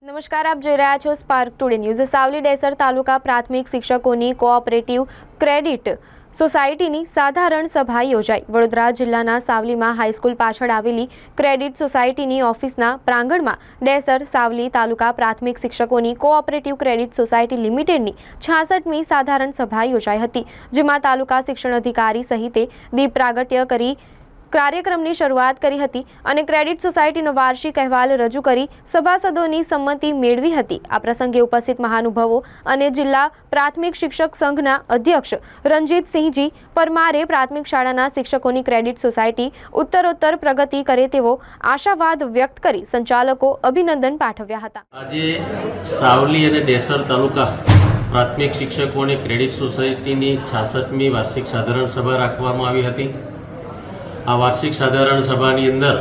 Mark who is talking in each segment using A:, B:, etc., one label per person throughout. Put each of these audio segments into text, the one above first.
A: નમસ્કાર, આપ જોઈ રહ્યા છો Spark Today News. Savli Desar taluka પ્રાથમિક શિક્ષકોની કોઓપરેટિવ ક્રેડિટ સોસાયટીની સાધારણ સભા યોજાઈ। વડોદરા જિલ્લાના સાવલીમાં હાઈસ્કૂલ પાછળ આવેલી ક્રેડિટ સોસાયટીની ઓફિસના પ્રાંગણમાં ડેસર સાવલી તાલુકા પ્રાથમિક શિક્ષકોની કોઓપરેટિવ ક્રેડિટ સોસાયટી લિમિટેડની 66મી સાધારણ સભા યોજાઈ હતી, જેમાં તાલુકા શિક્ષણ અધિકારી સહિતે દીપ પ્રાગટ્ય કરી કાર્યક્રમની શરૂઆત કરી હતી અને ક્રેડિટ સોસાયટીનો વાર્ષિક અહેવાલ રજૂ કરી સભાસદોની સંમતિ મેળવી હતી। આ પ્રસંગે ઉપસ્થિત મહાનુભાવો અને જિલ્લા પ્રાથમિક શિક્ષક સંઘના અધ્યક્ષ રણજીતસિંહજી પરમારે પ્રાથમિક શાળાના શિક્ષકોની ક્રેડિટ સોસાયટી ઉત્તરોત્તર પ્રગતિ કરે તેવો આશાવાદ વ્યક્ત કરી સંચાલકો અભિનંદન પાઠવ્યા હતા।
B: આજે સાવલી અને ડેસર તાલુકા પ્રાથમિક શિક્ષકોની ક્રેડિટ સોસાયટીની 66મી વાર્ષિક સાધારણ સભા રાખવામાં આવી હતી। આ વાર્ષિક સાધારણ સભાની અંદર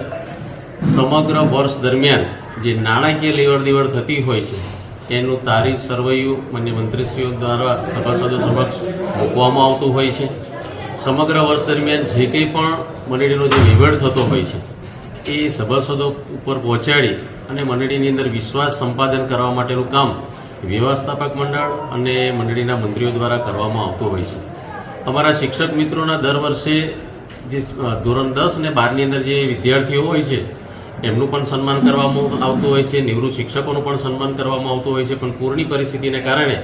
B: સમગ્ર વર્ષ દરમિયાન જે નાણાકીય લેવડ દેવડ થતી હોય છે એનું તારીખ સરવૈયું માન્ય મંત્રીશ્રીઓ દ્વારા સભાસદો સમક્ષ મૂકવામાં આવતું હોય છે। સમગ્ર વર્ષ દરમિયાન જે કંઈ પણ મંડળીનો જે વહીવટ થતો હોય છે એ સભાસદો ઉપર પહોંચાડી અને મંડળીની અંદર વિશ્વાસ સંપાદન કરવા માટેનું કામ વ્યવસ્થાપક મંડળ અને મંડળીના મંત્રીઓ દ્વારા કરવામાં આવતું હોય છે। અમારા શિક્ષક મિત્રોના દર વર્ષે જે ધોરણ 10 અને 12ની અંદર જે વિદ્યાર્થીઓ હોય છે એમનું પણ સન્માન કરવામાં આવતું હોય છે, નિવૃત્ત શિક્ષકોનું પણ સન્માન કરવામાં આવતું હોય છે, પણ પૂરની પરિસ્થિતિને કારણે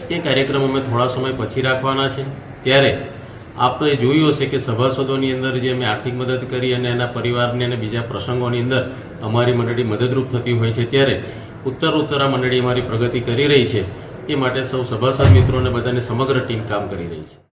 B: એ કાર્યક્રમ અમે થોડા સમય પછી રાખવાના છે। ત્યારે આપણે જોયું હશે કે સભાસદોની અંદર જે અમે આર્થિક મદદ કરી અને એના પરિવારને અને બીજા પ્રસંગોની અંદર અમારી મંડળી મદદરૂપ થતી હોય છે, ત્યારે ઉત્તરોત્તર આ મંડળી અમારી પ્રગતિ કરી રહી છે। એ માટે સૌ સભાસદ મિત્રો અને બધાને સમગ્ર ટીમ કામ કરી રહી છે।